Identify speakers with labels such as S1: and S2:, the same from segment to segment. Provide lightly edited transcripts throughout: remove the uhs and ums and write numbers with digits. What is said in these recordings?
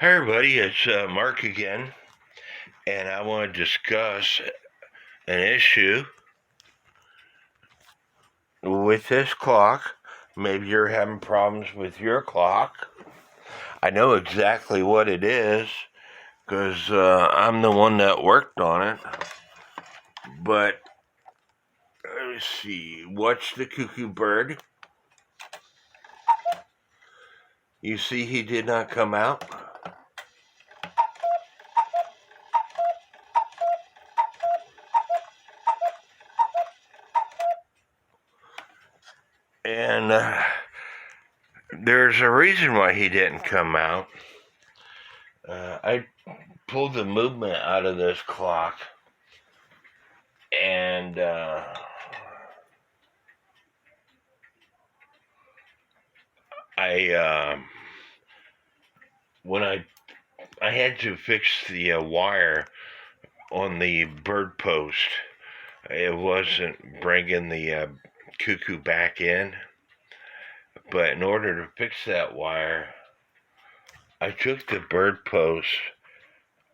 S1: Hi everybody, it's Mark again, and I want to discuss an issue with this clock. Maybe you're having problems with your clock. I know exactly what it is, because I'm the one that worked on it. But, let's see, watch the cuckoo bird. You see he did not come out? And there's a reason why he didn't come out. I pulled the movement out of this clock, and when I had to fix the wire on the bird post, it wasn't bringing the cuckoo back in. But in order to fix that wire, I took the bird post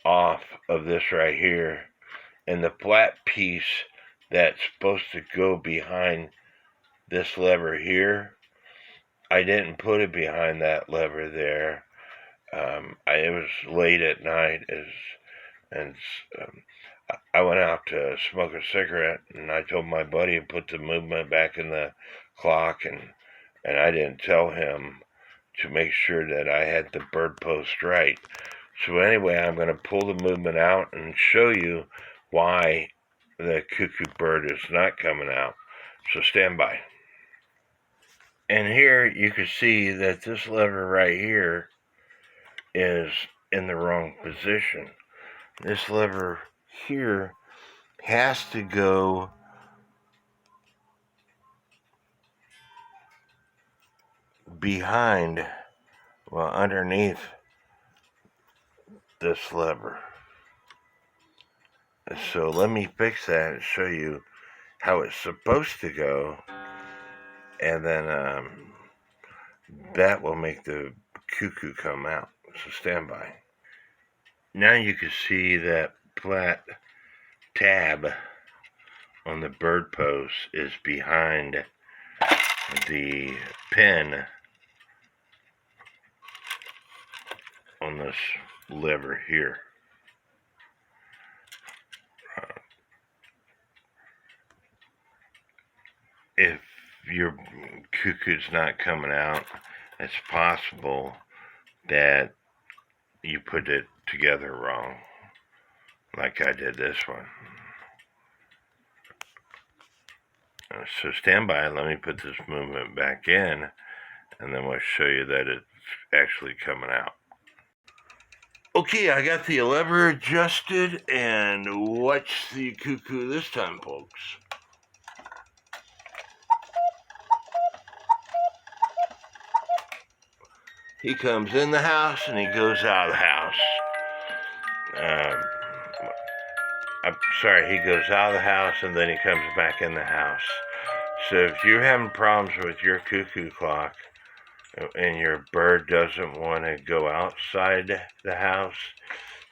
S1: off of this right here, and the flat piece that's supposed to go behind this lever here, I didn't put it behind that lever there. It was late at night, and I went out to smoke a cigarette, and I told my buddy to put the movement back in the clock, and I didn't tell him to make sure that I had the bird post right. So anyway, I'm going to pull the movement out and show you why the cuckoo bird is not coming out. So stand by. And here you can see that this lever right here is in the wrong position. This lever here has to go behind, well, underneath this lever. So let me fix that and show you how it's supposed to go, and then that will make the cuckoo come out. So stand by. Now you can see that flat tab on the bird post is behind the pin on this lever here. If your cuckoo's not coming out, it's possible that you put it together wrong, like I did this one. So stand by, let me put this movement back in, and then we'll show you that it's actually coming out. Okay, I got the lever adjusted, and watch the cuckoo this time, folks. He comes in the house and he goes out of the house. I'm sorry, he goes out of the house and then he comes back in the house. So if you're having problems with your cuckoo clock and your bird doesn't want to go outside the house,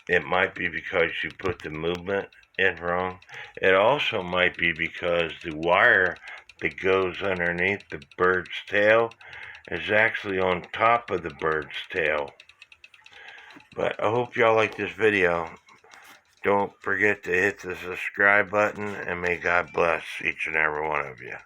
S1: it might be because you put the movement in wrong. It also might be because the wire that goes underneath the bird's tail is actually on top of the bird's tail. But I hope y'all like this video. Don't forget to hit the subscribe button, and may God bless each and every one of you.